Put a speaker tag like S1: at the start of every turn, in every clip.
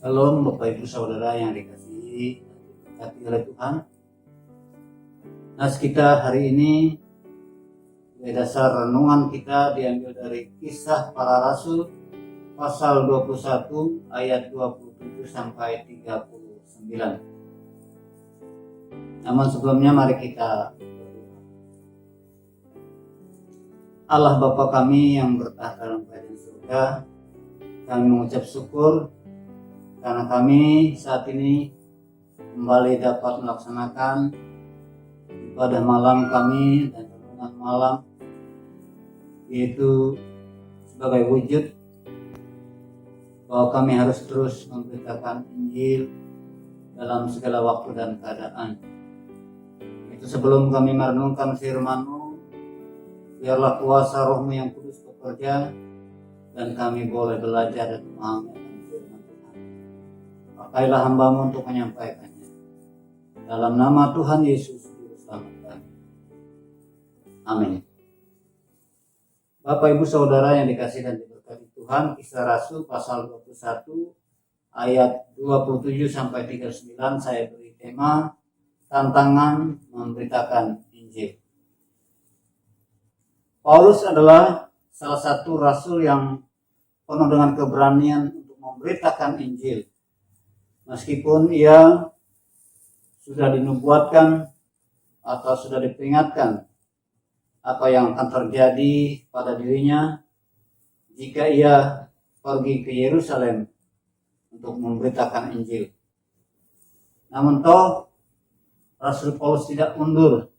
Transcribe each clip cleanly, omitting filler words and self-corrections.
S1: Shalom Bapak Ibu Saudara yang dikasihi dan diberkati oleh Tuhan. Nas kita hari ini dasar renungan kita diambil dari Kisah Para Rasul pasal 21 ayat 27 sampai 39. Namun sebelumnya mari kita berdoa. Allah Bapa kami yang bertahta dalam kerajaan surga, kami mengucap syukur karena kami saat ini kembali dapat melaksanakan ibadah malam kami dan renungan malam, yaitu sebagai wujud bahwa kami harus terus memberitakan Injil dalam segala waktu dan keadaan. Itu sebelum kami merenungkan firman-Mu, biarlah kuasa Roh-Mu yang kudus bekerja dan kami boleh belajar dan memahami akan firman Tuhan. Pakailah hamba-Mu untuk menyampaikannya. Dalam nama Tuhan Yesus Juru Selamat kami. Amin. Bapak Ibu Saudara yang dikasihi dan diberkati Tuhan, Kisah Rasul pasal 21 ayat 27 sampai 39 saya beri tema tantangan memberitakan Injil. Paulus adalah salah satu rasul yang penuh dengan keberanian untuk memberitakan Injil. Meskipun ia sudah dinubuatkan atau sudah diperingatkan apa yang akan terjadi pada dirinya jika ia pergi ke Yerusalem untuk memberitakan Injil. Namun toh Rasul Paulus tidak mundur.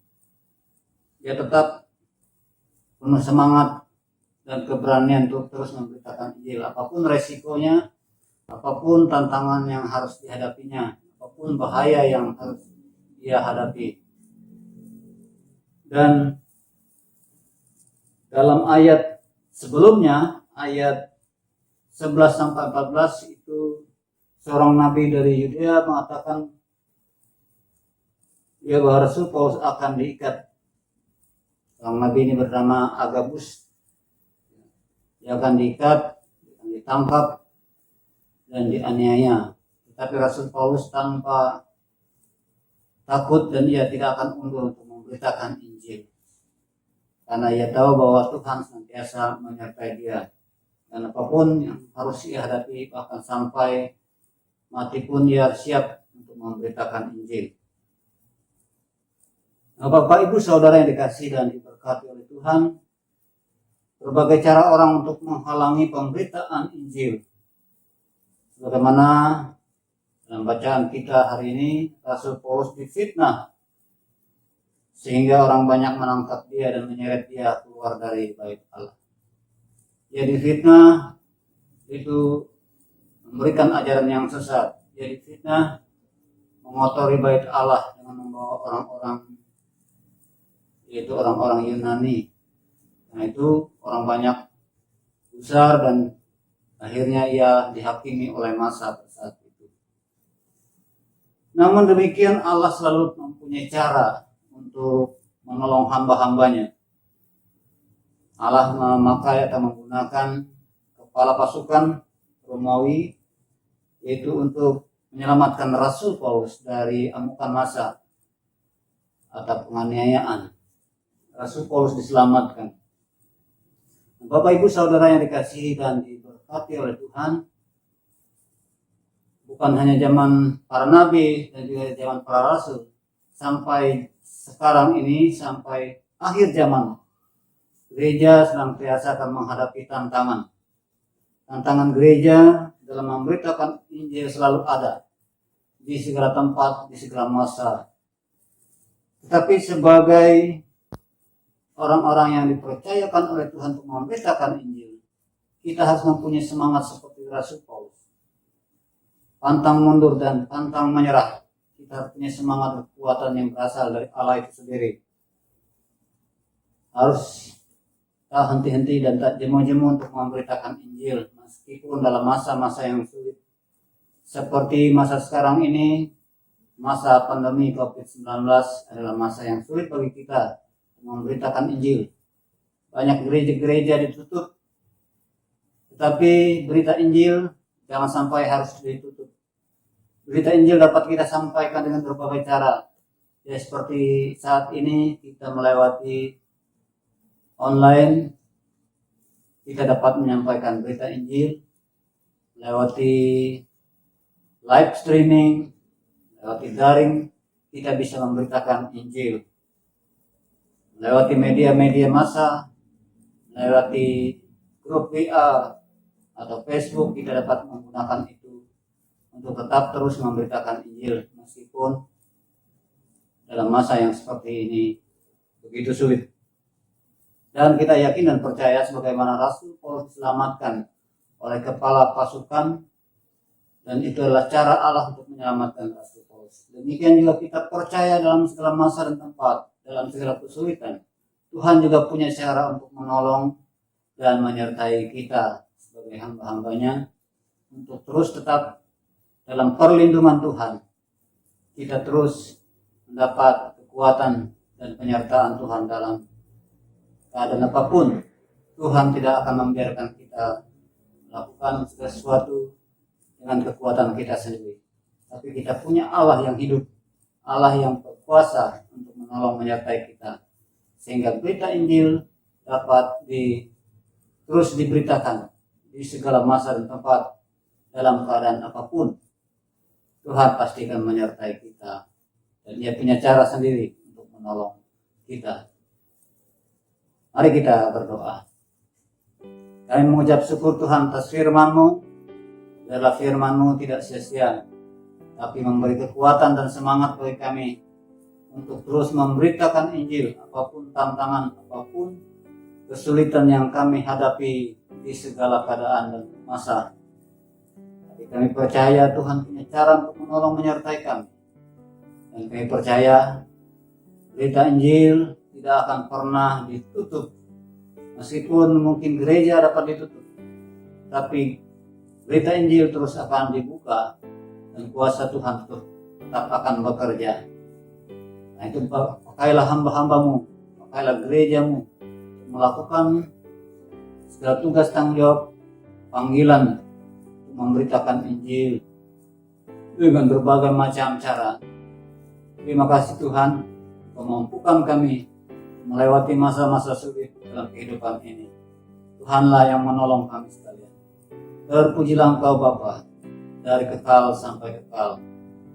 S1: Dia tetap penuh semangat dan keberanian untuk terus memberitakan Injil. Apapun resikonya, apapun tantangan yang harus dihadapinya, apapun bahaya yang harus ia hadapi. Dan dalam ayat sebelumnya, ayat 11 sampai 14 itu seorang nabi dari Yudea mengatakan bahwa Rasul Paulus akan diikat. Seorang nabi ini bernama Agabus. Dia akan diikat, akan ditangkap dan dianiaya. Tetapi Rasul Paulus tanpa takut dan ia tidak akan mundur untuk memberitakan Injil. Karena ia tahu bahwa Tuhan senantiasa menyertai dia. Dan apapun yang harus ia hadapi, bahkan sampai mati pun ia siap untuk memberitakan Injil. Nah, Bapak Ibu Saudara yang dikasihi dan diberkati oleh Tuhan, berbagai cara orang untuk menghalangi pemberitaan Injil. Bagaimana dalam bacaan kita hari ini, Rasul Paulus difitnah sehingga orang banyak menangkap dia dan menyeret dia keluar dari bait Allah. Dia difitnah itu memberikan ajaran yang sesat. Dia difitnah mengotori bait Allah dengan membawa orang-orang, yaitu orang-orang Yunani. Nah itu orang banyak besar dan akhirnya ia dihakimi oleh massa saat itu. Namun demikian Allah selalu mempunyai cara untuk menolong hamba-hambanya. Allah memakai atau menggunakan kepala pasukan Romawi yaitu untuk menyelamatkan Rasul Paulus dari amukan massa atau penganiayaan. Rasul Paulus diselamatkan. Bapak Ibu Saudara yang dikasihi dan diberkati oleh Tuhan, bukan hanya zaman para nabi dan juga zaman para rasul, sampai sekarang ini, sampai akhir zaman, gereja sedang biasa akan menghadapi tantangan. Tantangan gereja dalam memberitakan Injil selalu ada di segala tempat, di segala masa. Tetapi sebagai orang-orang yang dipercayakan oleh Tuhan untuk memberitakan Injil, kita harus mempunyai semangat seperti Rasul Paulus. Pantang mundur dan pantang menyerah. Kita harus punya semangat kekuatan yang berasal dari Allah itu sendiri. Harus tak henti-henti dan tak jemu-jemu untuk memberitakan Injil meskipun dalam masa-masa yang sulit. Seperti masa sekarang ini, masa pandemi COVID-19 adalah masa yang sulit bagi kita memberitakan Injil. Banyak gereja-gereja ditutup, tetapi berita Injil jangan sampai harus ditutup. Berita Injil dapat kita sampaikan dengan berbagai cara. Ya, seperti saat ini kita melewati online, kita dapat menyampaikan berita Injil, melewati live streaming, melewati daring, kita bisa memberitakan Injil. Melewati media-media massa, melewati grup WA atau Facebook, kita dapat menggunakan itu untuk tetap terus memberitakan Injil meskipun dalam masa yang seperti ini begitu sulit. Dan kita yakin dan percaya sebagaimana Rasul Paulus diselamatkan oleh kepala pasukan, dan itu adalah cara Allah untuk menyelamatkan Rasul Paulus. Demikian juga kita percaya dalam segala masa dan tempat, dalam segala kesulitan, Tuhan juga punya cara untuk menolong dan menyertai kita sebagai hamba-hambanya untuk terus tetap dalam perlindungan Tuhan. Kita terus mendapat kekuatan dan penyertaan Tuhan dalam keadaan apapun. Tuhan tidak akan membiarkan kita melakukan sesuatu dengan kekuatan kita sendiri. Tapi kita punya Allah yang hidup, Allah yang berkuasa untuk menolong menyertai kita. Sehingga berita Injil dapat terus diberitakan di segala masa dan tempat, dalam keadaan apapun. Tuhan pastikan menyertai kita. Dan Dia punya cara sendiri untuk menolong kita. Mari kita berdoa. Kami mengucap syukur Tuhan atas firman-Mu. Biarlah firman-Mu tidak sia-sia, tapi memberi kekuatan dan semangat bagi kami untuk terus memberitakan Injil, apapun tantangan, apapun kesulitan yang kami hadapi di segala keadaan dan masa. Tapi kami percaya Tuhan punya cara untuk menolong menyertai kami. Dan kami percaya berita Injil tidak akan pernah ditutup. Meskipun mungkin gereja dapat ditutup, tapi berita Injil terus akan dibuka dan kuasa Tuhan tetap akan bekerja. Nah, itu pakailah hamba-hambamu, pakailah gerejamu untuk melakukan segala tugas tanggung jawab panggilan untuk memberitakan Injil dengan berbagai macam cara. Terima kasih Tuhan, memampukan kami melewati masa-masa sulit dalam kehidupan ini. Tuhanlah yang menolong kami sekalian. Terpujilah Engkau Bapa, dari kekal sampai kekal.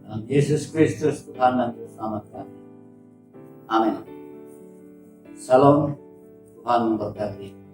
S1: Dalam Yesus Kristus Tuhan dan Juru Selamat kami. Amin. Salam, Tuhan memberkati.